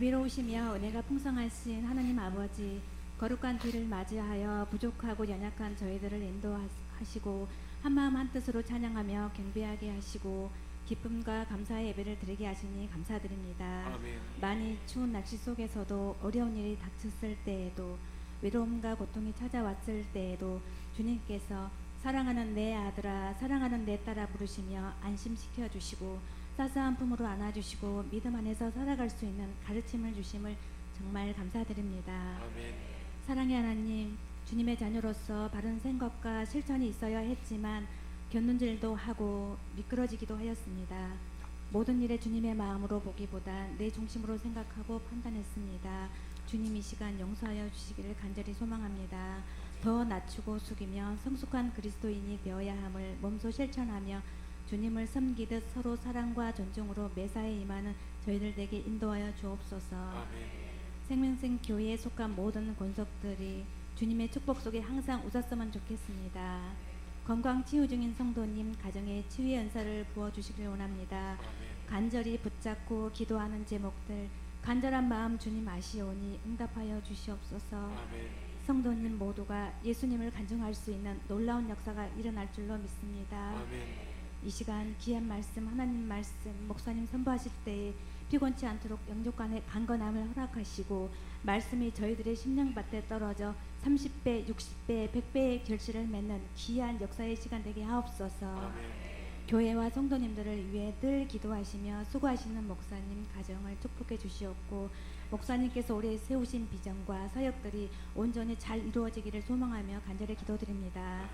자비로우시며 은혜가 풍성하신 하나님 아버지, 거룩한 뒤를 맞이하여 부족하고 연약한 저희들을 인도하시고 한마음 한뜻으로 찬양하며 경배하게 하시고 기쁨과 감사의 예배를 드리게 하시니 감사드립니다. 아멘. 많이 추운 날씨 속에서도 어려운 일이 닥쳤을 때에도 외로움과 고통이 찾아왔을 때에도 주님께서 사랑하는 내 아들아, 사랑하는 내 딸아 부르시며 안심시켜 주시고 따스한 품으로 안아주시고 믿음 안에서 살아갈 수 있는 가르침을 주심을 정말 감사드립니다. 아멘. 사랑의 하나님, 주님의 자녀로서 바른 생각과 실천이 있어야 했지만 곁눈질도 하고 미끄러지기도 하였습니다. 모든 일에 주님의 마음으로 보기보다 내 중심으로 생각하고 판단했습니다. 주님 이 시간 용서하여 주시기를 간절히 소망합니다. 더 낮추고 숙이며 성숙한 그리스도인이 되어야 함을 몸소 실천하며 주님을 섬기듯 서로 사랑과 존중으로 매사에 임하는 저희들 에게 인도하여 주옵소서. 아멘. 생명생 교회에 속한 모든 권속들이 주님의 축복 속에 항상 웃었으면 좋겠습니다. 건강 치유 중인 성도님 가정에 치유의 은사를 부어주시길 원합니다. 아멘. 간절히 붙잡고 기도하는 제목들 간절한 마음 주님 아시오니 응답하여 주시옵소서. 아멘. 성도님 모두가 예수님을 간증할 수 있는 놀라운 역사가 일어날 줄로 믿습니다. 아멘. 이 시간 귀한 말씀, 하나님 말씀, 목사님 선포하실 때에 피곤치 않도록 영육간의 강건함을 허락하시고 말씀이 저희들의 심령밭에 떨어져 30배, 60배, 100배의 결실을 맺는 귀한 역사의 시간 되게 하옵소서. 아멘. 교회와 성도님들을 위해 늘 기도하시며 수고하시는 목사님 가정을 축복해 주시옵고 목사님께서 올해 세우신 비전과 사역들이 온전히 잘 이루어지기를 소망하며 간절히 기도드립니다.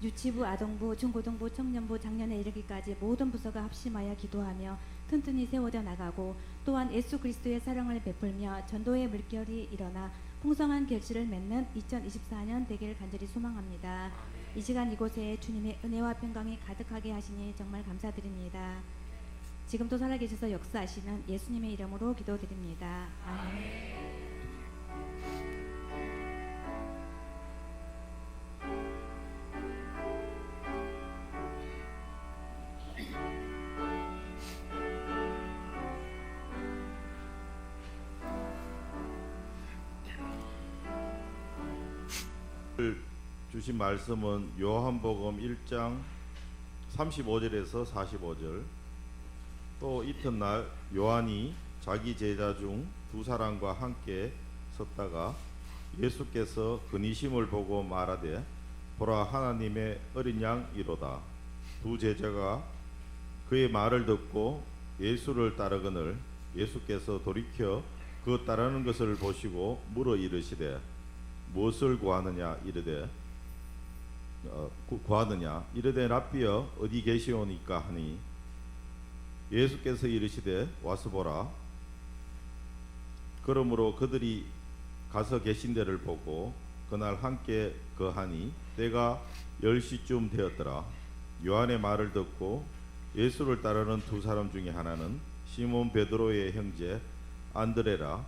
유치부, 아동부, 중고등부, 청년부 작년에 이르기까지 모든 부서가 합심하여 기도하며 튼튼히 세워져 나가고 또한 예수 그리스도의 사랑을 베풀며 전도의 물결이 일어나 풍성한 결실을 맺는 2024년 되기를 간절히 소망합니다. 이 시간 이곳에 주님의 은혜와 평강이 가득하게 하시니 정말 감사드립니다. 지금도 살아계셔서 역사하시는 예수님의 이름으로 기도드립니다. 아멘. 주신 말씀은 요한복음 1장 35절에서 45절. 또 이튿날 요한이 자기 제자 중 두 사람과 함께 섰다가 예수께서 근이심을 보고 말하되 보라 하나님의 어린 양이로다. 두 제자가 그의 말을 듣고 예수를 따르거늘 예수께서 돌이켜 그 따르는 것을 보시고 물어 이르시되 무엇을 구하느냐 이르되 랍비여 어디 계시오니까 하니 예수께서 이르시되 와서 보라. 그러므로 그들이 가서 계신 데를 보고 그날 함께 거하니 때가 10시쯤 되었더라. 요한의 말을 듣고 예수를 따르는 두 사람 중에 하나는 시몬 베드로의 형제 안드레라.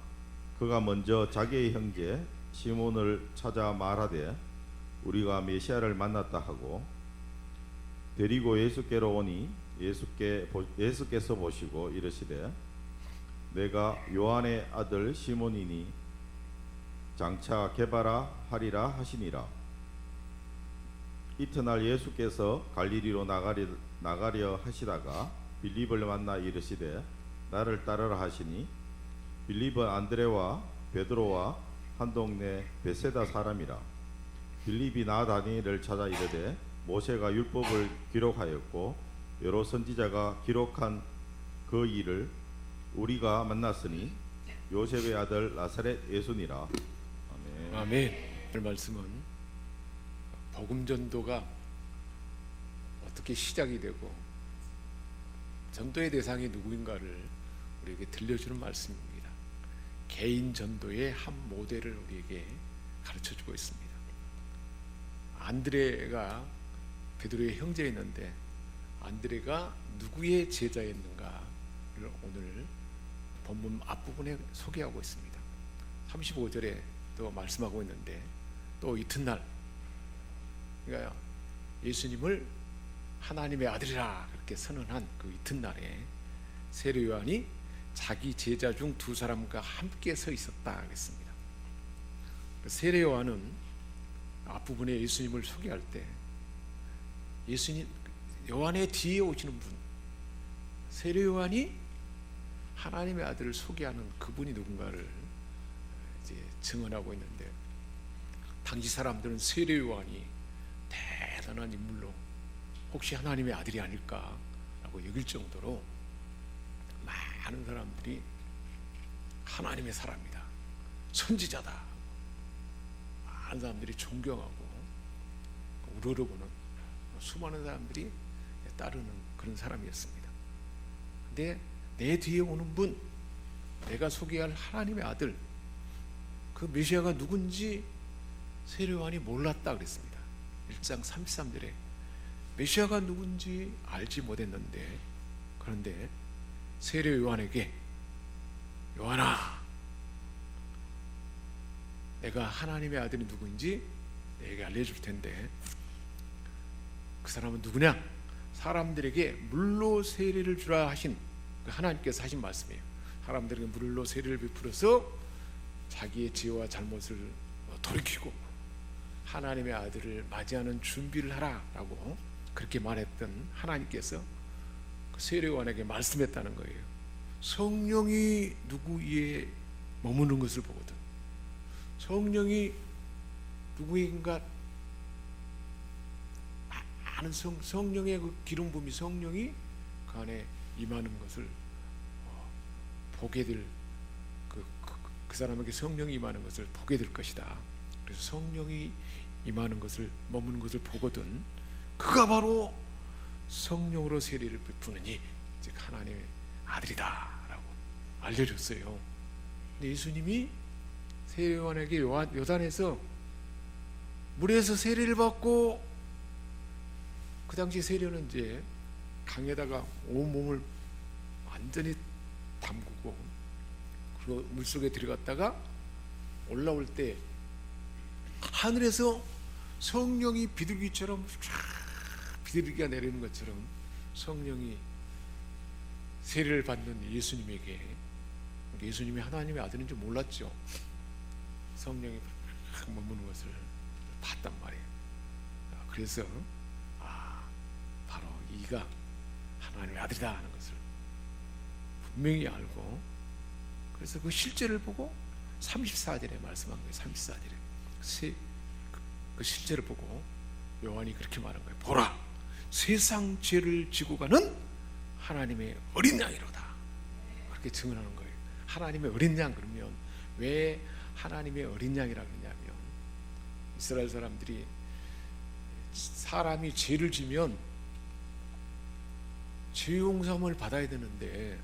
그가 먼저 자기의 형제 시몬을 찾아 말하되 우리가 메시아를 만났다 하고 데리고 예수께로 오니 예수께서 보시고 이르시되 내가 요한의 아들 시몬이니 장차 게바라 하리라 하시니라. 이튿날 예수께서 갈릴리로 나가려 하시다가 빌립을 만나 이르시되 나를 따르라 하시니 빌립은 안드레와 베드로와 한 동네 베세다 사람이라. 빌립이 나다니엘을 찾아 이르되 모세가 율법을 기록하였고 여러 선지자가 기록한 그 일을 우리가 만났으니 요셉의 아들 나사렛 예수니라. 아멘. 아멘. 오늘 말씀은 복음 전도가 어떻게 시작이 되고 전도의 대상이 누구인가를 우리에게 들려주는 말씀입니다. 개인 전도의 한 모델을 우리에게 가르쳐주고 있습니다. 안드레가 베드로의 형제였는데 안드레가 누구의 제자였는가를 오늘 본문 앞부분에 소개하고 있습니다. 35절에 또 말씀하고 있는데 또 이튿날 그러니까 예수님을 하나님의 아들이라 그렇게 선언한 그 이튿날에 세례 요한이 자기 제자 중 두 사람과 함께 서 있었다 하겠습니다. 세례 요한은 앞부분에 예수님을 소개할 때 예수님 요한의 뒤에 오시는 분, 세례 요한이 하나님의 아들을 소개하는 그분이 누군가를 이제 증언하고 있는데, 당시 사람들은 세례 요한이 대단한 인물로 혹시 하나님의 아들이 아닐까라고 여길 정도로 많은 사람들이 하나님의 사람이다, 선지자다, 많은 사람들이 존경하고 우러러보는 수많은 사람들이 따르는 그런 사람이었습니다. 근데 내 뒤에 오는 분, 내가 소개할 하나님의 아들, 그 메시아가 누군지 세례 요한이 몰랐다 그랬습니다. 1장 33절에 메시아가 누군지 알지 못했는데, 그런데 세례 요한에게 요한아, 내가 하나님의 아들이 누구인지 내게 알려줄 텐데 그 사람은 누구냐? 사람들에게 물로 세례를 주라 하신 하나님께서 하신 말씀이에요. 사람들에게 물로 세례를 베풀어서 자기의 죄와 잘못을 돌이키고 하나님의 아들을 맞이하는 준비를 하라라고 그렇게 말했던 하나님께서 그 세례 요한에게 말씀했다는 거예요. 성령이 누구 위에 머무는 것을 보거든, 성령이 누구인가 아는 성령의 그 기름 부음이, 성령이 그 안에 임하는 것을 보게 될 그 사람에게 성령이 임하는 것을 보게 될 것이다. 그래서 성령이 임하는 것을, 머무는 것을 보거든 그가 바로 성령으로 세례를 베푸느니 즉 하나님의 아들이다라고 알려줬어요. 근데 예수님이 세례 요한에게 요단에서 물에서 세례를 받고, 그 당시 세례는 이제 강에다가 온몸을 완전히 담그고 그리고 물속에 들어갔다가 올라올 때 하늘에서 성령이 비둘기처럼 비둘기가 내리는 것처럼 성령이 세례를 받는 예수님에게, 예수님이 하나님의 아들인 줄 몰랐죠. 성령이 머무는 것을 봤단 말이에요. 그래서 바로 이가 하나님의 아들이다 하는 것을 분명히 알고, 그래서 그 실제를 보고 34절에 말씀한 거예요. 34절에 그 실제를 보고 요한이 그렇게 말한 거예요. 보라, 세상 죄를 지고 가는 하나님의 어린 양이로다. 그렇게 증언하는 거예요. 하나님의 어린 양. 그러면 왜 하나님의 어린 양이라고 그러냐면, 이스라엘 사람들이 사람이 죄를 지면 죄 용서함을 받아야 되는데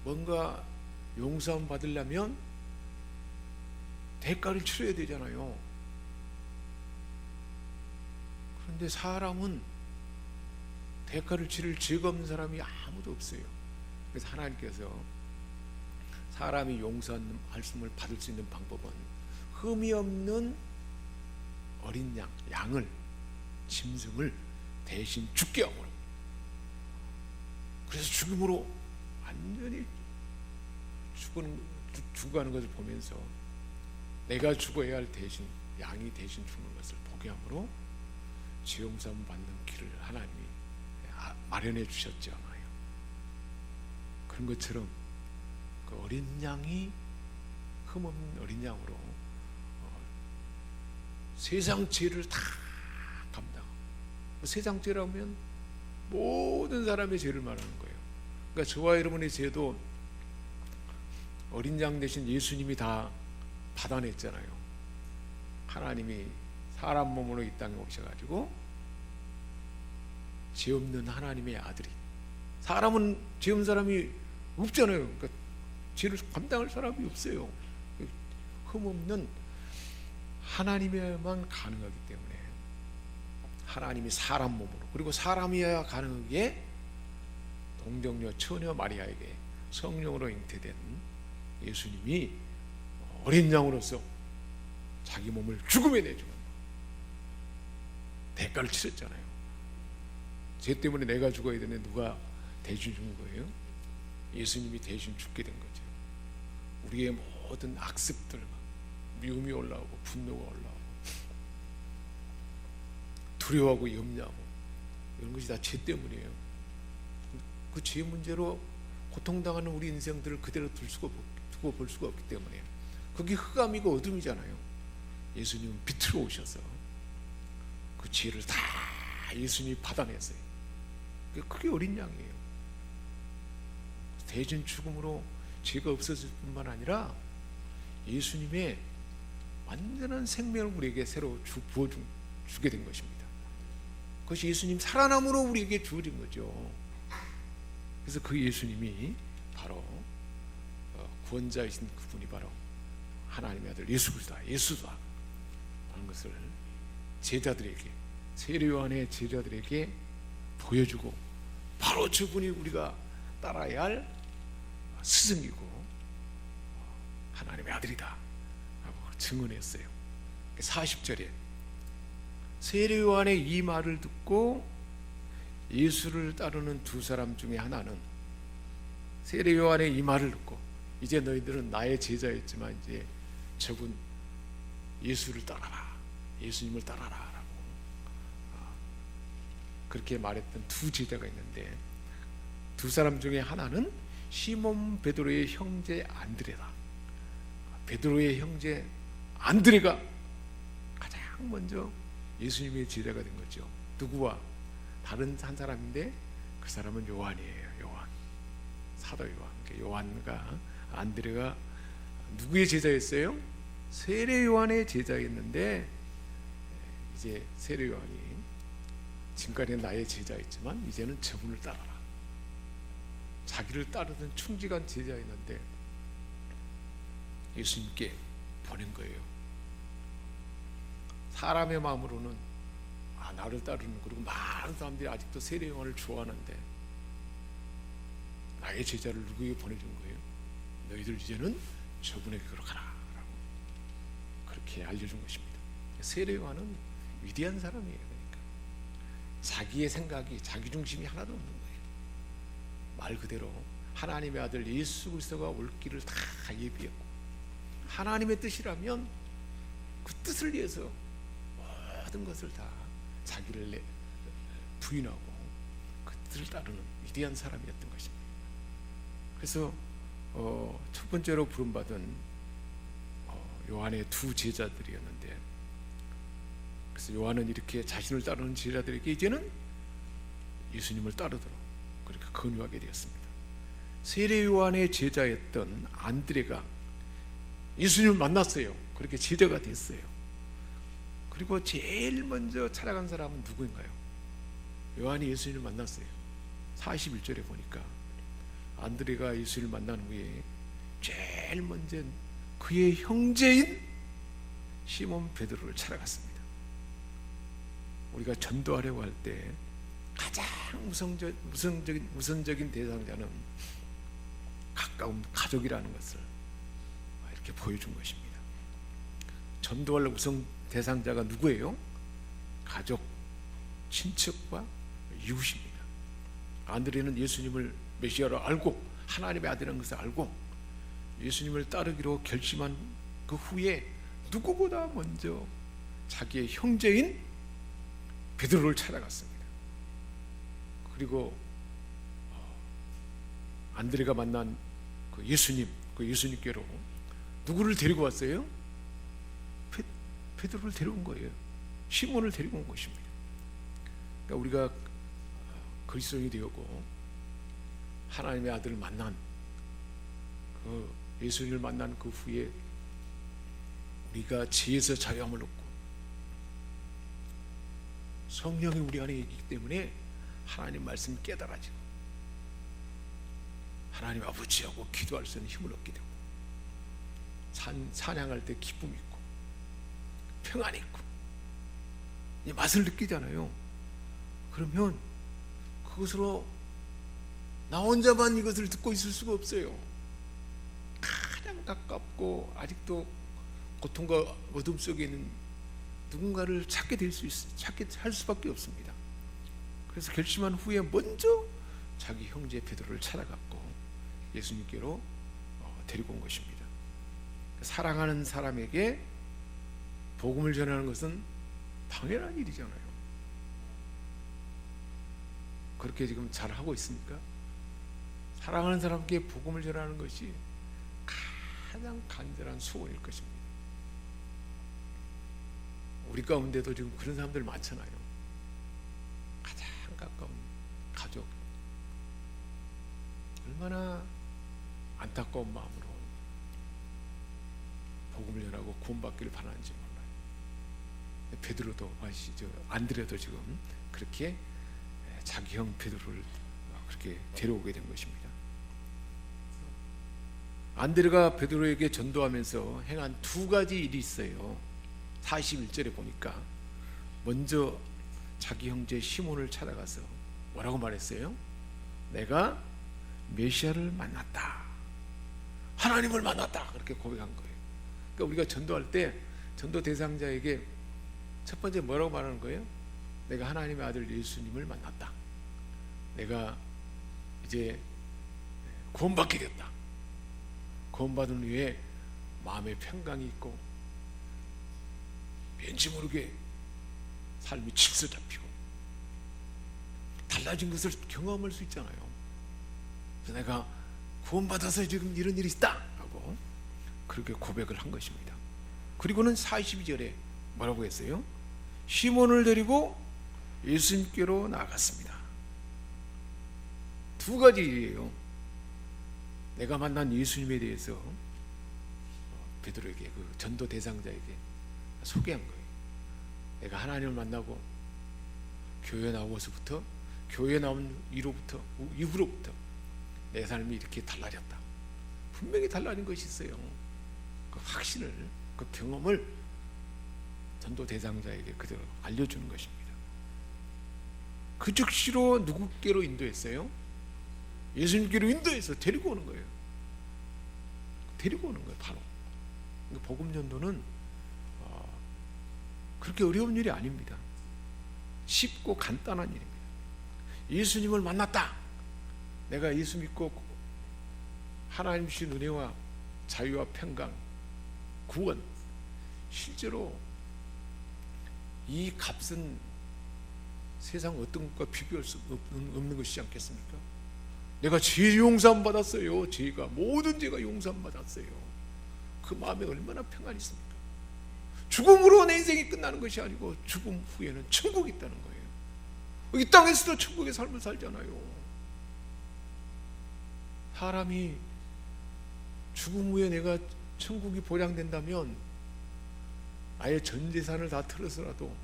뭔가 용서함 받으려면 대가를 치러야 되잖아요. 그런데 사람은 대가를 치를 죄가 없는 사람이 아무도 없어요. 그래서 하나님께서 사람이 용서하심을 받을 수 있는 방법은 흠이 없는 어린 양을, 짐승을 대신 죽게 함으로, 그래서 죽음으로 완전히 죽어가는 것을 보면서 내가 죽어야 할 대신 양이 대신 죽는 것을 보게 함으로 죄 용서함 받는 길을 하나님이 마련해 주셨잖아요. 그런 것처럼 그 어린 양이 흠없는 어린 양으로 세상 죄를 다 감당하고, 세상 죄라면 모든 사람의 죄를 말하는 거예요. 그러니까 저와 여러분의 죄도 어린 양 대신 예수님이 다 받아냈잖아요. 하나님이 사람 몸으로 이 땅에 오셔가지고 죄 없는 하나님의 아들이, 사람은 죄 없는 사람이 없잖아요. 그러니까 죄를 감당할 사람이 없어요. 흠 없는 하나님에만 가능하기 때문에 하나님이 사람 몸으로, 그리고 사람이어야 가능하기에 동정녀 처녀 마리아에게 성령으로 잉태된 예수님이 어린 양으로서 자기 몸을 죽음에 내주는 대가를 치렀잖아요. 죄 때문에 내가 죽어야 되는데 누가 대신 죽는 거예요? 예수님이 대신 죽게 된 거죠. 우리의 모든 악습들, 미움이 올라오고 분노가 올라오고 두려워하고 염려하고 이런 것이 다 죄 때문이에요. 그 죄 문제로 고통당하는 우리 인생들을 그대로 두고 볼 수가 없기 때문에 그게 흑암이고 어둠이잖아요. 예수님은 빛으로 오셔서 그 죄를 다 예수님이 받아냈어요. 그게 어린 양이에요. 대신 죽음으로 죄가 없어질 뿐만 아니라 예수님의 완전한 생명을 우리에게 새로 부어주게 된 것입니다. 그것이 예수님 살아남으로 우리에게 주어진 거죠. 그래서 그 예수님이 바로 구원자이신 그분이 바로 하나님의 아들 예수 그리스도다, 예수다 하는 것을 제자들에게, 세례 요한의 제자들에게 보여주고 바로 저분이 우리가 따라야 할 스승이고 하나님의 아들이다 라고 증언했어요. 40절에 세례 요한의 이 말을 듣고 예수를 따르는 두 사람 중에 하나는 세례 요한의 이 말을 듣고 이제 너희들은 나의 제자였지만 이제 저분 예수를 따라라, 예수님을 따라라 라고 그렇게 말했던 두 제자가 있는데 두 사람 중에 하나는 시몬 베드로의 형제 안드레다. 베드로의 형제 안드레가 가장 먼저 예수님의 제자가 된 거죠. 누구와? 다른 한 사람인데 그 사람은 요한이에요. 요한, 사도 요한. 요한과 안드레가 누구의 제자였어요? 세례 요한의 제자였는데 이제 세례 요한이 지금까지 나의 제자였지만 이제는 저분을 따라라. 자기를 따르던 충직한 제자였는데 예수님께 보낸 거예요. 사람의 마음으로는 나를 따르는, 그리고 많은 사람들이 아직도 세례 요한을 좋아하는데 나의 제자를 누구에게 보내준 거예요? 너희들 이제는 저분에게 가라 라고 그렇게 알려준 것입니다. 세례 요한은 위대한 사람이에요. 그러니까 자기의 생각이, 자기 중심이 하나도 없는 거예요. 말 그대로 하나님의 아들 예수 그리스도가 올 길을 다 예비했고 하나님의 뜻이라면 그 뜻을 위해서 모든 것을 다 자기를 부인하고 그 뜻을 따르는 위대한 사람이었던 것입니다. 그래서 첫 번째로 부름받은 요한의 두 제자들이었는데, 그래서 요한은 이렇게 자신을 따르는 제자들에게 이제는 예수님을 따르도록 그렇게 권유하게 되었습니다. 세례 요한의 제자였던 안드레가 예수님을 만났어요. 그렇게 제자가 됐어요. 그리고 제일 먼저 찾아간 사람은 누구인가요? 요한이 예수님을 만났어요. 41절에 보니까 안드레가 예수를 만난 후에 제일 먼저 그의 형제인 시몬 베드로를 찾아갔습니다. 우리가 전도하려고 할 때 가장 우선적인 대상자는 가까운 가족이라는 것을 이렇게 보여준 것입니다. 전도할 우선 대상자가 누구예요? 가족, 친척과 이웃입니다. 안드레는 예수님을 메시아로 알고 하나님의 아들이라는 것을 알고 예수님을 따르기로 결심한 그 후에 누구보다 먼저 자기의 형제인 베드로를 찾아갔습니다. 그리고 안드레가 만난 그 예수님, 그 예수님께로 누구를 데리고 왔어요? 베드로를 데려온 거예요. 시몬을 데리고 온 것입니다. 그러니까 우리가 그리스도인이 되었고 하나님의 아들을 만난 그 예수님을 만난 그 후에 우리가 죄에서 자유함을 얻고 성령이 우리 안에 있기 때문에 하나님 말씀을 깨달아지고 하나님 아버지하고 기도할 수 있는 힘을 얻게 되고 찬양할 때 기쁨이 있고 평안이 있고 이 맛을 느끼잖아요. 그러면 그것으로 나 혼자만 이것을 듣고 있을 수가 없어요. 가장 가깝고 아직도 고통과 어둠 속에 있는 누군가를 찾게 할 수밖에 없습니다. 그래서 결심한 후에 먼저 자기 형제 베드로를 찾아갔고 예수님께로 데리고 온 것입니다. 사랑하는 사람에게 복음을 전하는 것은 당연한 일이잖아요. 그렇게 지금 잘 하고 있습니까? 사랑하는 사람께 복음을 전하는 것이 가장 간절한 소원일 것입니다. 우리 가운데도 지금 그런 사람들 많잖아요. 가장 가까운 가족, 얼마나 안타까운 마음으로 복음을 전하고 구원받기를 바라는지 몰라요. 베드로도 안드레도 지금 그렇게 자기 형 베드로를 그렇게 데려오게 된 것입니다. 안드레가 베드로에게 전도하면서 행한 두 가지 일이 있어요. 41절에 보니까 먼저 자기 형제 시몬을 찾아가서 뭐라고 말했어요? 내가 메시아를 만났다, 하나님을 만났다, 그렇게 고백한 거예요. 그러니까 우리가 전도할 때 전도 대상자에게 첫 번째 뭐라고 말하는 거예요? 내가 하나님의 아들 예수님을 만났다, 내가 이제 구원받게 됐다, 구원받은 후에 마음에 평강이 있고 왠지 모르게 삶이 질서 잡히고 달라진 것을 경험할 수 있잖아요. 그래서 내가 구원받아서 지금 이런 일이 있다 하고 그렇게 고백을 한 것입니다. 그리고는 42절에 뭐라고 했어요? 시몬을 데리고 예수님께로 나아갔습니다. 두 가지 일이에요. 내가 만난 예수님에 대해서 베드로에게, 그 전도 대상자에게 소개한 거예요. 내가 하나님을 만나고 교회 나오고서부터, 교회 나온 이후로부터 내 삶이 이렇게 달라졌다. 분명히 달라진 것이 있어요. 그 확신을, 그 경험을 전도 대상자에게 그대로 알려주는 것입니다. 그 즉시로 누구께로 인도했어요? 예수님께로 인도해서 데리고 오는 거예요. 데리고 오는 거예요, 바로. 복음 전도는 그렇게 어려운 일이 아닙니다. 쉽고 간단한 일입니다. 예수님을 만났다. 내가 예수 믿고 하나님 주신 은혜와 자유와 평강, 구원, 실제로 이 값은 세상 어떤 것과 비교할 수 없는 것이지 않겠습니까? 내가 죄 용서함 받았어요. 죄가, 모든 죄가 용서함 받았어요. 그 마음에 얼마나 평안이 있습니까? 죽음으로 내 인생이 끝나는 것이 아니고 죽음 후에는 천국이 있다는 거예요. 이 땅에서도 천국의 삶을 살잖아요. 사람이 죽음 후에 내가 천국이 보장된다면 아예 전 재산을 다 털어서라도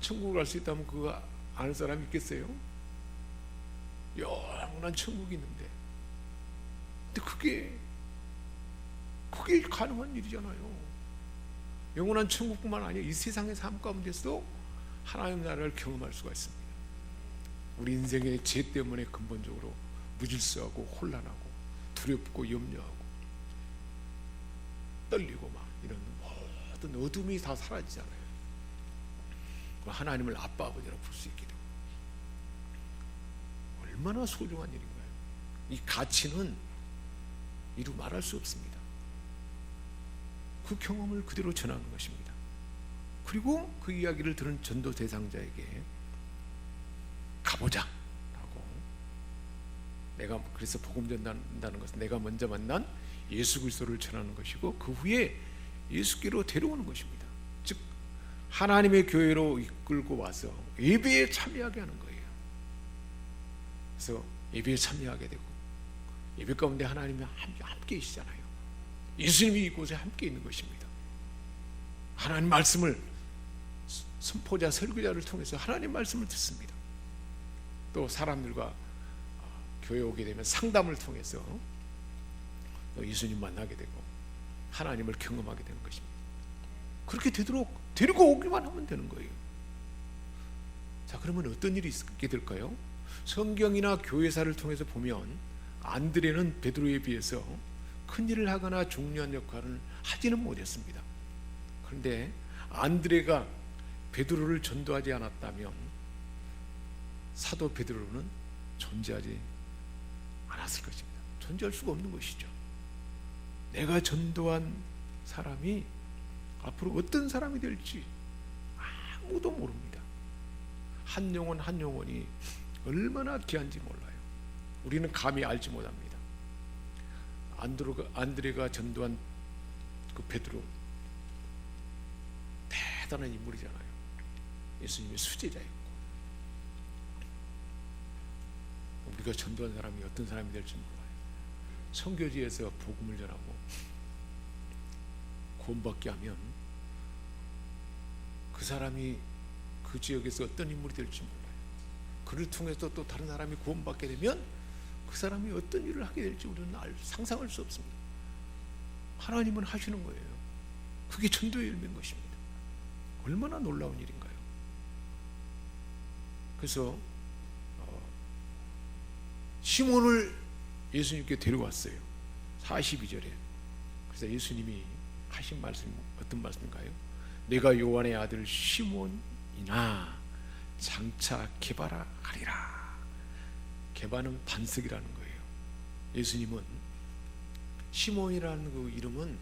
천국을 갈 수 있다면 그거 아는 사람이 있겠어요? 영원한 천국이 있는데, 근데 그게 가능한 일이잖아요. 영원한 천국뿐만 아니라 이 세상의 삶 가운데서도 하나님 나라를 경험할 수가 있습니다. 우리 인생의 죄 때문에 근본적으로 무질서하고 혼란하고 두렵고 염려하고 떨리고 막 이런 모든 어둠이 다 사라지잖아요. 하나님을 아빠 아버지라고 부를 수 있게 되고, 얼마나 소중한 일인가요? 이 가치는 이루 말할 수 없습니다. 그 경험을 그대로 전하는 것입니다. 그리고 그 이야기를 들은 전도 대상자에게 가보자 라고, 내가 그래서 복음 전한다는 것은 내가 먼저 만난 예수 그리스도를 전하는 것이고, 그 후에 예수께로 데려오는 것입니다. 즉 하나님의 교회로 이끌고 와서 예배에 참여하게 하는 거예요. 그래서 예배에 참여하게 되고, 예배 가운데 하나님이 함께 계시잖아요. 예수님이 이곳에 함께 있는 것입니다. 하나님 말씀을 선포자, 설교자를 통해서 하나님 말씀을 듣습니다. 또 사람들과 교회 오게 되면 상담을 통해서 또 예수님 만나게 되고 하나님을 경험하게 되는 것입니다. 그렇게 되도록 데리고 오기만 하면 되는 거예요. 자, 그러면 어떤 일이 있게 될까요? 성경이나 교회사를 통해서 보면 안드레는 베드로에 비해서 큰 일을 하거나 중요한 역할을 하지는 못했습니다. 그런데 안드레가 베드로를 전도하지 않았다면 사도 베드로는 존재하지 않았을 것입니다. 존재할 수가 없는 것이죠. 내가 전도한 사람이 앞으로 어떤 사람이 될지 아무도 모릅니다. 한 영혼 한 영혼이 얼마나 귀한지 몰라요. 우리는 감히 알지 못합니다. 안드레가 전도한 그 베드로, 대단한 인물이잖아요. 예수님의 수제자였고, 우리가 전도한 사람이 어떤 사람이 될지 몰라요. 선교지에서 복음을 전하고 구원받게 하면 그 사람이 그 지역에서 어떤 인물이 될지 몰라요. 그를 통해서 또 다른 사람이 구원받게 되면 그 사람이 어떤 일을 하게 될지 우리는 상상할 수 없습니다. 하나님은 하시는 거예요. 그게 전도의 열매인 것입니다. 얼마나 놀라운 일인가요? 그래서 시몬을 예수님께 데려왔어요. 42절에. 그래서 예수님이 하신 말씀이 어떤 말씀인가요? 내가 요한의 아들 시몬이나 장차 게바라 하리라. 게바는 반석이라는 거예요. 예수님은 시몬이라는 그 이름은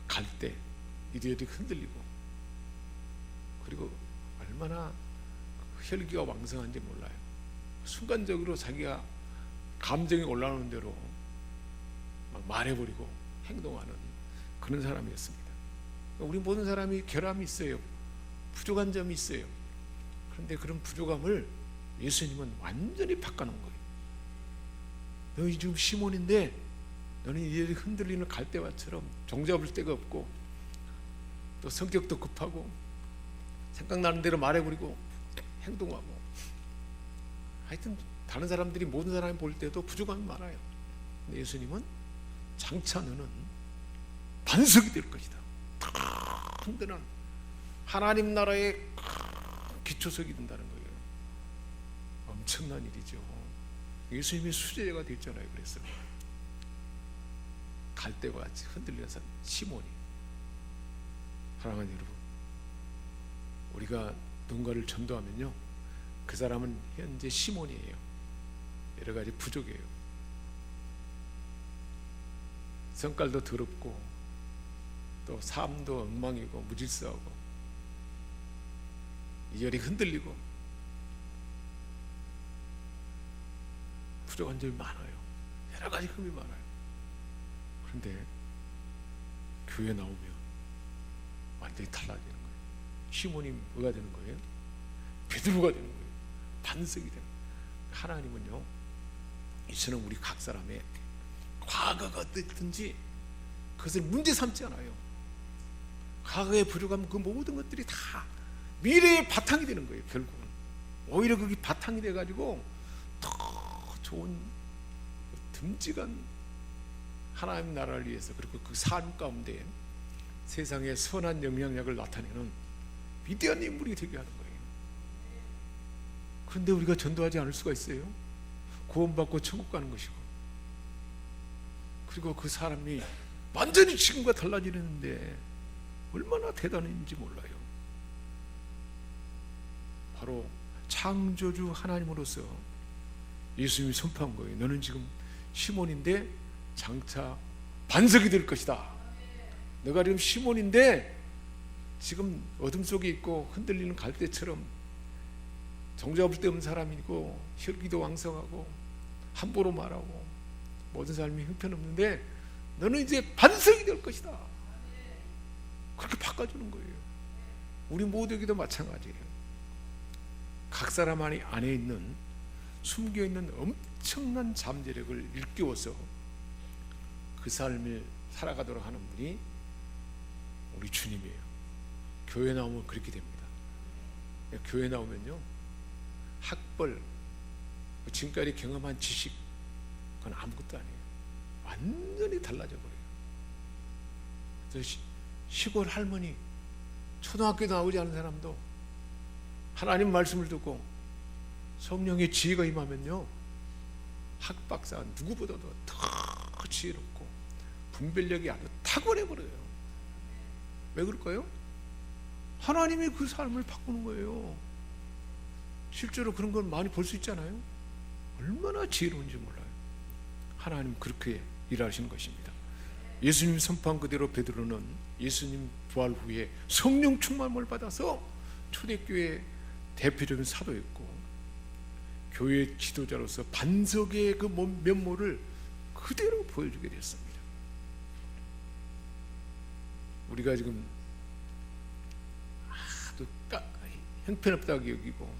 갈 때 이들이 흔들리고, 그리고 얼마나 혈기가 왕성한지 몰라요. 순간적으로 자기가 감정이 올라오는 대로 막 말해버리고 행동하는 그런 사람이었습니다. 우리 모든 사람이 결함이 있어요. 부족한 점이 있어요. 그런데 그런 부족함을 예수님은 완전히 바꿔놓은 거예요. 너희 지금 시몬인데 너는 이들이 흔들리는 갈대밭처럼 종잡을 데가 없고, 또 성격도 급하고 생각나는 대로 말해버리고 행동하고, 하여튼 다른 사람들이, 모든 사람이 볼 때도 부족함이 많아요. 근데 예수님은 장차 너는 반석이 될 것이다. 든든한 하나님 나라의 기초석이 된다는 거예요. 엄청난 일이죠. 예수님이 수제자가 됐잖아요. 그래서 갈대와 같이 흔들려서 시몬이. 사랑하는 여러분, 우리가 누군가를 전도하면요, 그 사람은 현재 시몬이에요. 여러 가지 부족이에요. 성깔도 더럽고, 또 삶도 엉망이고 무질서하고, 이열이 흔들리고, 부족한 점이 많아요. 여러 가지 흠이 많아요. 그런데 교회 나오면 완전히 달라지는 거예요. 시몬이 뭐가 되는 거예요? 베드로가 되는 거예요. 반석이 되는 거예요. 하나님은요, 이처럼 우리 각 사람의 과거가 어떻든지 그것을 문제 삼지 않아요. 과거의 부족함, 그 모든 것들이 다 미래의 바탕이 되는 거예요. 결국은 오히려 그게 바탕이 돼가지고 더 좋은 듬직한 하나님 나라를 위해서, 그리고 그 삶 가운데 세상에 선한 영향력을 나타내는 위대한 인물이 되게 하는 거예요. 그런데 우리가 전도하지 않을 수가 있어요? 구원받고 천국 가는 것이고, 그리고 그 사람이 완전히 지금과 달라지는데 얼마나 대단한지 몰라요. 바로 창조주 하나님으로서 예수님이 선포한 거예요. 너는 지금 시몬인데 장차 반석이 될 것이다. 너가 지금 시몬인데 지금 어둠 속에 있고 흔들리는 갈대처럼 정잡을 데 없는 사람이고, 혈기도 왕성하고 함부로 말하고 모든 삶이 형편없는데 너는 이제 반석이 될 것이다. 그렇게 바꿔주는 거예요. 우리 모두에게도 마찬가지예요. 각 사람 안에 있는 숨겨있는 엄청난 잠재력을 일깨워서 그 삶을 살아가도록 하는 분이 우리 주님이에요. 교회 나오면 그렇게 됩니다. 교회 나오면요, 학벌, 지금까지 경험한 지식, 그건 아무것도 아니에요. 완전히 달라져 버려요. 그래서 시골 할머니, 초등학교도 나오지 않은 사람도 하나님 말씀을 듣고 성령의 지혜가 임하면요, 학박사 누구보다도 더 지혜롭고 분별력이 아주 탁월해 버려요. 왜 그럴까요? 하나님이 그 삶을 바꾸는 거예요. 실제로 그런 걸 많이 볼 수 있잖아요. 얼마나 지혜로운지 몰라요. 하나님 그렇게 일하시는 것입니다. 예수님 선포한 그대로 베드로는 예수님 부활 후에 성령 충만을 받아서 초대교회 대표적인 사도였고 교회 지도자로서 반석의 그 면모를 그대로 보여주게 됐습니다. 우리가 지금 아주 형편없다고 여기고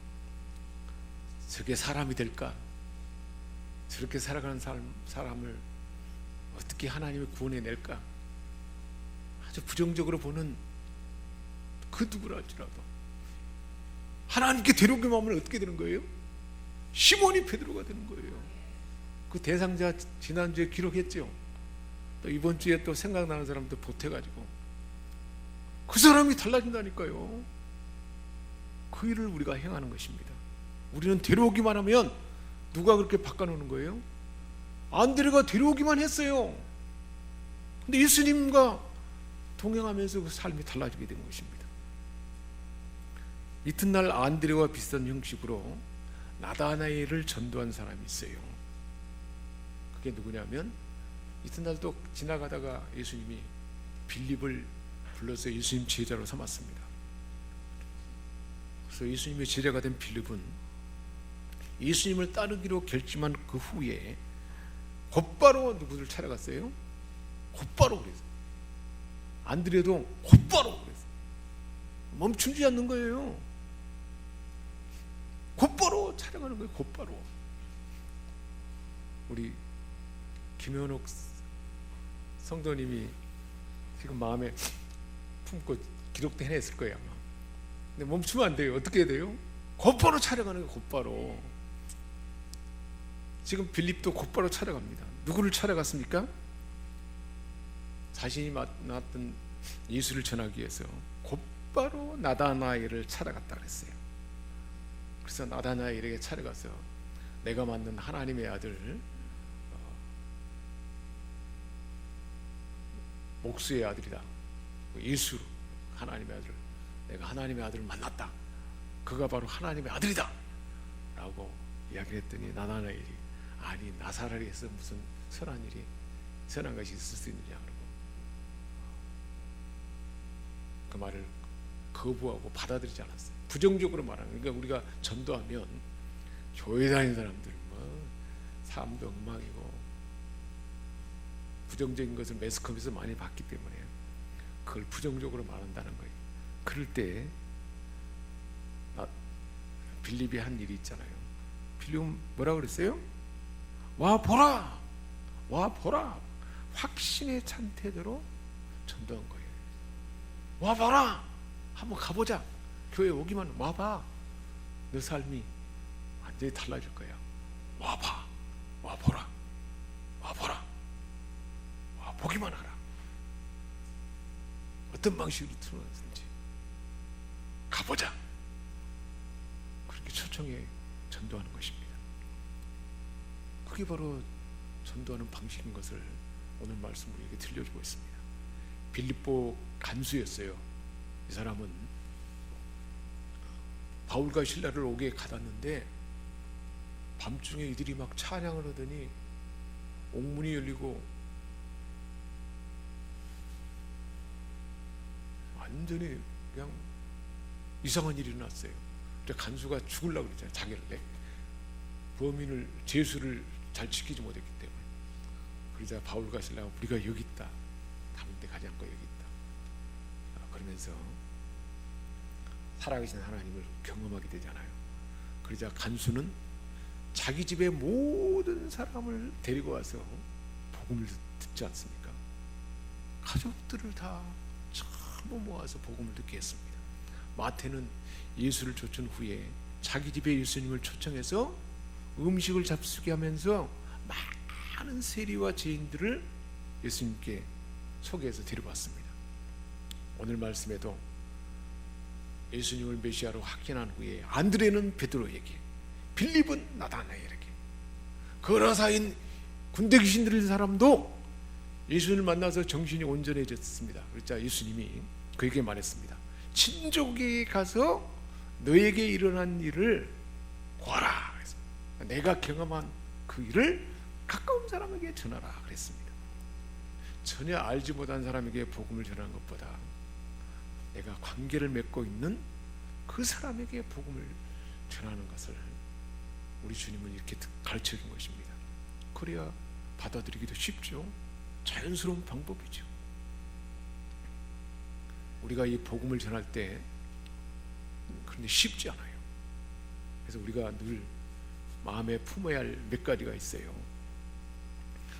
저게 사람이 될까? 저렇게 살아가는 사람을 어떻게 하나님이 구원해낼까? 아주 부정적으로 보는 그 누구랄지라도 하나님께 데려오기만 하면 어떻게 되는 거예요? 시몬이 베드로가 되는 거예요. 그 대상자 지난주에 기록했죠. 또 이번 주에 또 생각나는 사람도 보태가지고 그 사람이 달라진다니까요. 그 일을 우리가 행하는 것입니다. 우리는 데려오기만 하면 누가 그렇게 바꿔놓는 거예요? 안드레가 데려오기만 했어요. 근데 예수님과 동행하면서 그 삶이 달라지게 된 것입니다. 이튿날 안드레와 비슷한 형식으로 나다나엘을 전도한 사람이 있어요. 그게 누구냐면 이튿날 또 지나가다가 예수님이 빌립을 불러서 예수님 제자로 삼았습니다. 그래서 예수님의 제자가 된 빌립은 예수님을 따르기로 결심한 그 후에 곧바로 누구를 찾아갔어요? 곧바로 그랬어요. 안드레도 곧바로 그랬어요. 멈추지 않는 거예요. 곧바로 찾아가는 거예요. 곧바로. 우리 김현옥 성도님이 지금 마음에 품고 기록도 해냈을 거예요 아마. 근데 멈추면 안 돼요. 어떻게 해야 돼요? 곧바로 찾아가는 거예요. 곧바로. 지금 빌립도 곧바로 찾아갑니다. 누구를 찾아갔습니까? 자신이 만났던 예수를 전하기 위해서 곧바로 나다나엘을 찾아갔다 그랬어요. 그래서 나다나엘에게 찾아가서 내가 만난 하나님의 아들 목수의 아들이다. 예수 하나님의 아들, 내가 하나님의 아들을 만났다. 그가 바로 하나님의 아들이다 라고 이야기를 했더니 나다나엘이 아니 나사렛에서 무슨 선한 것이 있을 수 있느냐 그러고 그 말을 거부하고 받아들이지 않았어요. 부정적으로 말하는 거예요. 그러니까 우리가 전도하면 교회 다니는 사람들 뭐 삶도 엉망이고 부정적인 것을 매스컴에서 많이 봤기 때문에 그걸 부정적으로 말한다는 거예요. 그럴 때 빌립이 한 일이 있잖아요. 빌립은 뭐라고 그랬어요? 와 보라, 와 보라. 확신에 찬 태도로 전도한 거예요. 와 봐라, 한번 가보자. 교회 오기만 와봐. 너 삶이 완전히 달라질 거야. 와봐, 와 보라, 와 보라, 와 보기만 하라. 어떤 방식으로 틀어놨든지 가보자. 그렇게 초청해 전도하는 것입니다. 그게 바로 전도하는 방식인 것을 오늘 말씀 우리에게 들려주고 있습니다. 빌립보 간수였어요. 이 사람은 바울과 실라를 옥에 가뒀는데 밤중에 이들이 막 찬양을 하더니 옥문이 열리고 완전히 그냥 이상한 일이 일어났어요. 간수가 죽으려고 그랬잖아요. 자기를 범인을 제수를 잘 지키지 못했기 때문에. 그러자 바울과 실라가 우리가 여기 있다. 다른 데 가지 않고 여기 있다. 그러면서 살아계신 하나님을 경험하게 되잖아요. 그러자 간수는 자기 집의 모든 사람을 데리고 와서 복음을 듣지 않습니까? 가족들을 다 전부 모아서 복음을 듣게 했습니다. 마태는 예수를 초청 후에 자기 집에 예수님을 초청해서 음식을 잡수게 하면서 많은 세리와 죄인들을 예수님께 소개해서 데려왔습니다. 오늘 말씀에도 예수님을 메시아로 확신한 후에 안드레는 베드로에게, 빌립은 나다나엘에게, 거라사인 군대 귀신 들린 사람도 예수님을 만나서 정신이 온전해졌습니다. 그러자 예수님이 그에게 말했습니다. 친족에게 가서 너에게 일어난 일을 고하라. 내가 경험한 그 일을 가까운 사람에게 전하라 그랬습니다. 전혀 알지 못한 사람에게 복음을 전하는 것보다 내가 관계를 맺고 있는 그 사람에게 복음을 전하는 것을 우리 주님은 이렇게 가르쳐 준 것입니다. 그래야 받아들이기도 쉽죠. 자연스러운 방법이죠. 우리가 이 복음을 전할 때 그런데 쉽지 않아요. 그래서 우리가 늘 마음에 품어야 할 몇 가지가 있어요.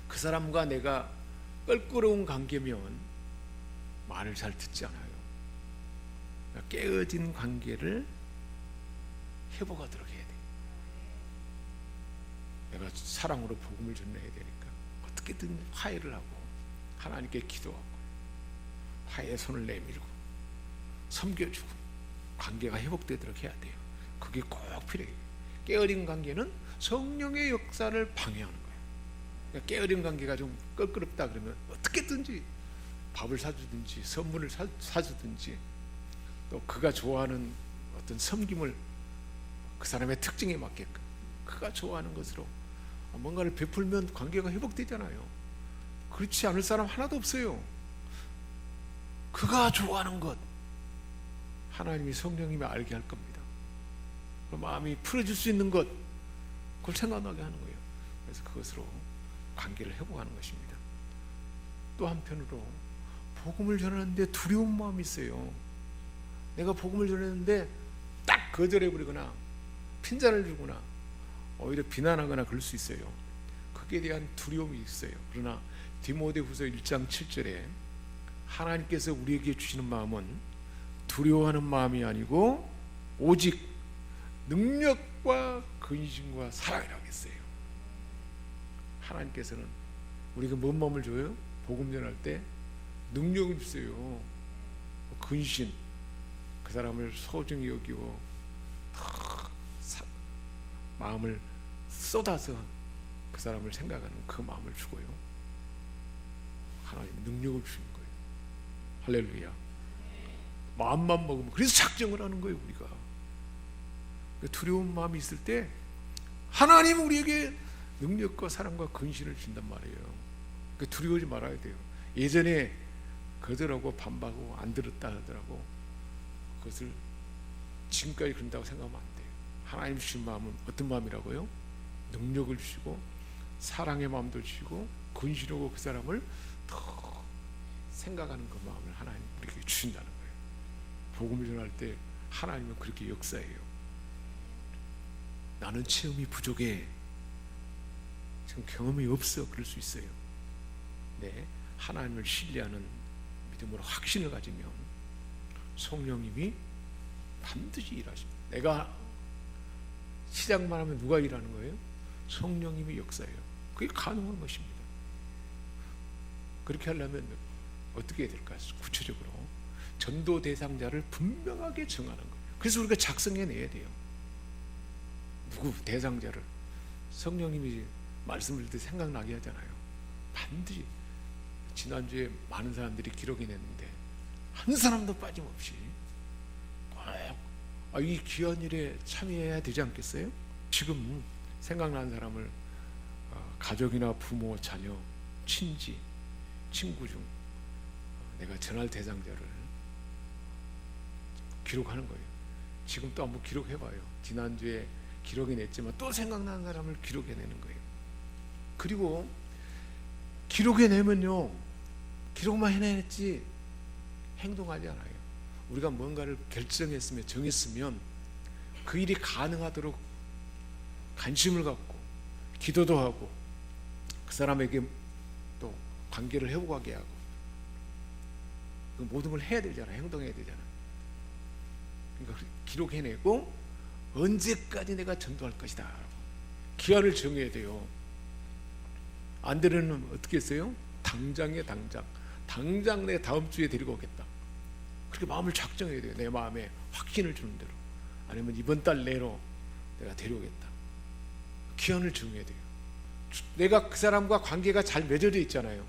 그 사람과 내가 껄끄러운 관계면 말을 잘 듣지 않아요. 그러니까 깨어진 관계를 회복하도록 해야 돼요. 내가 사랑으로 복음을 전해야 되니까 어떻게든 화해를 하고 하나님께 기도하고 화해의 손을 내밀고 섬겨주고 관계가 회복되도록 해야 돼요. 그게 꼭 필요해요. 깨어진 관계는 성령의 역사를 방해하는 거예요. 그러니까 깨어진 관계가 좀 껄끄럽다 그러면 어떻게든지 밥을 사주든지 선물을 사주든지 또 그가 좋아하는 어떤 섬김을 그 사람의 특징에 맞게끔 그가 좋아하는 것으로 뭔가를 베풀면 관계가 회복되잖아요. 그렇지 않을 사람 하나도 없어요. 그가 좋아하는 것 하나님이 성령님이 알게 할 겁니다. 그 마음이 풀어질 수 있는 것 그걸 생각나게 하는 거예요. 그래서 그것으로 관계를 회복하는 것입니다. 또 한편으로 복음을 전하는데 두려운 마음이 있어요. 내가 복음을 전했는데 딱 거절해버리거나 핀잔을 주거나 오히려 비난하거나 그럴 수 있어요. 그에 대한 두려움이 있어요. 그러나 디모데후서 1장 7절에 하나님께서 우리에게 주시는 마음은 두려워하는 마음이 아니고 오직 능력과 근심과 사랑이라고 했어요. 하나님께서는 우리가 뭔 마음을 줘요? 복음 전할 때 능력을 주세요. 근심, 그 사람을 소중히 여기고 마음을 쏟아서 그 사람을 생각하는 그 마음을 주고요. 하나님 능력을 주시는 거예요. 할렐루야. 마음만 먹으면 그래서 작정을 하는 거예요. 우리가 두려운 마음이 있을 때 하나님 우리에게 능력과 사랑과 근신을 준단 말이에요. 그러니까 두려워하지 말아야 돼요. 예전에 거절하고 반박하고 안 들었다 하더라고 그것을 지금까지 그런다고 생각하면 안 돼요. 하나님 주신 마음은 어떤 마음이라고요? 능력을 주시고 사랑의 마음도 주시고 근신하고 그 사람을 더 생각하는 그 마음을 하나님 우리에게 주신다는 거예요. 복음을 전할 때 하나님은 그렇게 역사해요. 나는 체험이 부족해. 지금 경험이 없어. 그럴 수 있어요. 네, 하나님을 신뢰하는 믿음으로 확신을 가지면 성령님이 반드시 일하십니다. 내가 시작만 하면 누가 일하는 거예요? 성령님이 역사해요. 그게 가능한 것입니다. 그렇게 하려면 어떻게 해야 될까? 구체적으로 전도 대상자를 분명하게 정하는 거예요. 그래서 우리가 작성해내야 돼요. 누구 대상자를 성령님이 말씀을 때 생각나게 하잖아요. 반드시 지난주에 많은 사람들이 기록해냈는데 한 사람도 빠짐없이 꼭 이 귀한 일에 참여해야 되지 않겠어요? 지금 생각나는 사람을 가족이나 부모, 자녀, 친지, 친구 중 내가 전할 대상자를 기록하는 거예요. 지금 또 한번 기록해봐요. 지난주에 기록해냈지만 또 생각나는 사람을 기록해내는 거예요. 그리고 기록해내면요 기록만 해냈지 행동하지 않아요. 우리가 뭔가를 결정했으면 정했으면 그 일이 가능하도록 관심을 갖고 기도도 하고 그 사람에게 또 관계를 회복하게 하고 그 모든 걸 해야 되잖아요. 행동해야 되잖아요. 그러니까 기록해내고 언제까지 내가 전도할 것이다 기한을 정해야 돼요. 안 되면 어떻게 했어요? 당장 내가 다음 주에 데리고 오겠다. 그렇게 마음을 작정해야 돼요. 내 마음에 확신을 주는 대로. 아니면 이번 달 내로 내가 데려오겠다. 기한을 정해야 돼요. 내가 그 사람과 관계가 잘 맺어져 있잖아요.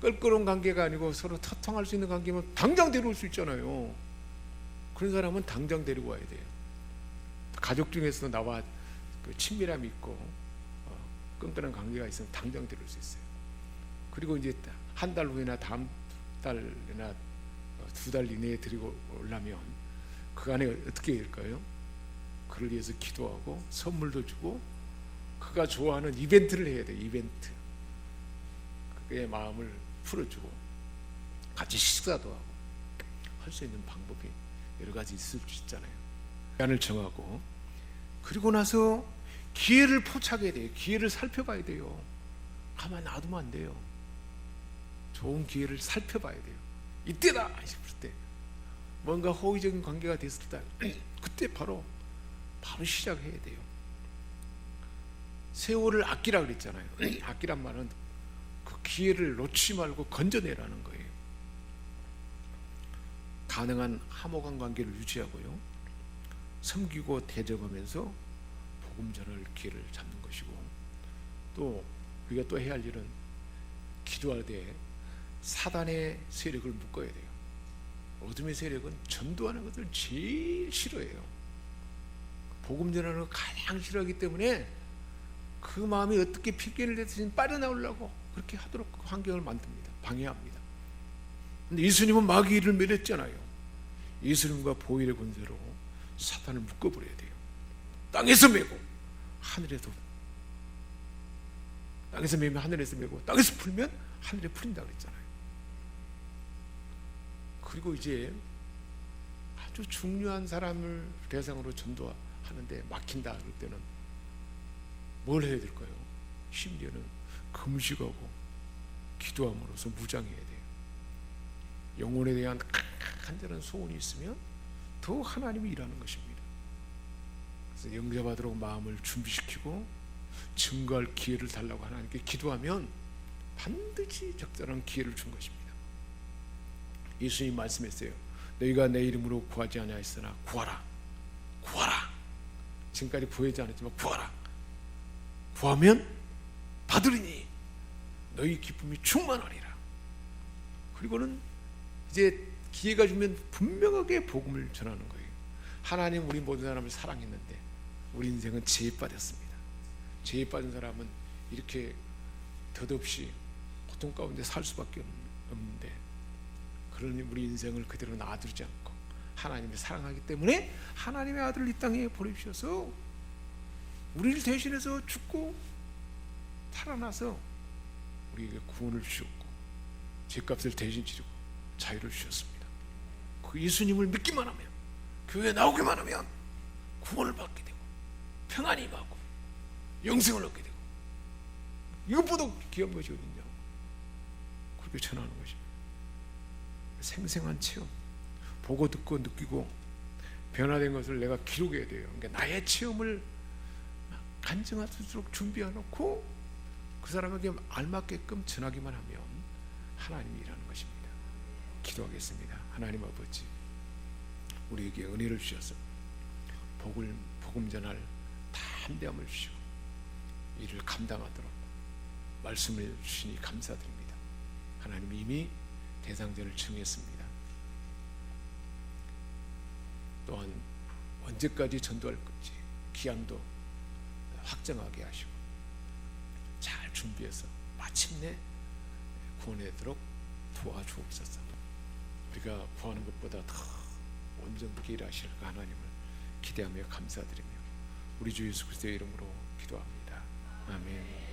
껄끄러운 관계가 아니고 서로 터통할 수 있는 관계면 당장 데려올 수 있잖아요. 그런 사람은 당장 데리고 와야 돼요. 가족 중에서도 나와 그 친밀함이 있고 끈끈한 관계가 있으면 당장 들을 수 있어요. 그리고 이제 한 달 후에나 다음 달이나 2달 이내에 드리고 오려면 그 안에 어떻게 될까요? 그를 위해서 기도하고 선물도 주고 그가 좋아하는 이벤트를 해야 돼요. 이벤트. 그의 마음을 풀어주고 같이 식사도 하고 할 수 있는 방법이 여러 가지 있을 수 있잖아요. 시간을 정하고 그리고 나서 기회를 포착해야 돼요. 기회를 살펴봐야 돼요. 가만 놔두면 안 돼요. 좋은 기회를 살펴봐야 돼요. 이때다 싶을 때 뭔가 호의적인 관계가 됐을 때 그때 바로 시작해야 돼요. 세월을 아끼라 그랬잖아요. 아끼란 말은 그 기회를 놓치지 말고 건져내라는 거예요. 가능한 화목한 관계를 유지하고요. 섬기고 대적하면서 복음 전할 기회를 잡는 것이고 또 우리가 또 해야 할 일은 기도할 때 사단의 세력을 묶어야 돼요. 어둠의 세력은 전도하는 것을 제일 싫어해요. 복음 전하는 걸 가장 싫어하기 때문에 그 마음이 어떻게 핑계를 대든 빠져나오려고 그렇게 하도록 환경을 만듭니다. 방해합니다. 근데 예수님은 마귀를 멸했잖아요. 예수님과 보혈의 권세로 사탄을 묶어버려야 돼요. 땅에서 메고 하늘에도, 땅에서 메면 하늘에서 메고 땅에서 풀면 하늘에 풀린다 그랬잖아요. 그리고 이제 아주 중요한 사람을 대상으로 전도하는데 막힌다 그럴 때는 뭘 해야 될까요? 심지어는 금식하고 기도함으로써 무장해야 돼요. 영혼에 대한 간절한 소원이 있으면 더 하나님이 일하는 것입니다. 그래서 영접하도록 마음을 준비시키고 증거할 기회를 달라고 하나님께 기도하면 반드시 적절한 기회를 준 것입니다. 예수님 말씀했어요. 너희가 내 이름으로 구하지 아니하였으나 구하라. 구하라. 지금까지 구하지 않았지만 구하라. 구하면 받으리니 너희 기쁨이 충만하리라. 그리고는 이제 기회가 주면 분명하게 복음을 전하는 거예요. 하나님 우리 모든 사람을 사랑했는데 우리 인생은 죄에 빠졌습니다. 죄에 빠진 사람은 이렇게 덧없이 고통 가운데 살 수밖에 없는데 그러니 우리 인생을 그대로 놔두지 않고 하나님이 사랑하기 때문에 하나님의 아들을 이 땅에 보내주셔서 우리를 대신해서 죽고 살아나서 우리에게 구원을 주셨고 죄값을 대신 치르고 자유를 주셨습니다. 그 예수님을 믿기만 하면 교회에 나오기만 하면 구원을 받게 되고 평안이 임하고 영생을 얻게 되고 이것보다 귀한 것이 어딨냐. 그렇게 전하는 것입니다. 생생한 체험, 보고 듣고 느끼고 변화된 것을 내가 기록해야 돼요. 그러니까 나의 체험을 간증할 수 있도록 준비해놓고 그 사람에게 알맞게끔 전하기만 하면 하나님이 일하는 것입니다. 기도하겠습니다. 하나님 아버지, 우리에게 은혜를 주셔서 복음 전할 담대함을 주시고 이를 감당하도록 말씀을 주시니 감사드립니다. 하나님 이미 대상자를 정했습니다. 또한 언제까지 전도할 건지 기한도 확정하게 하시고 잘 준비해서 마침내 구원하도록 도와주옵소서. 우리가 구하는 것보다 더 온전케 일하실 그 하나님을 기대하며 감사드리며 우리 주 예수 그리스도의 이름으로 기도합니다. 아멘.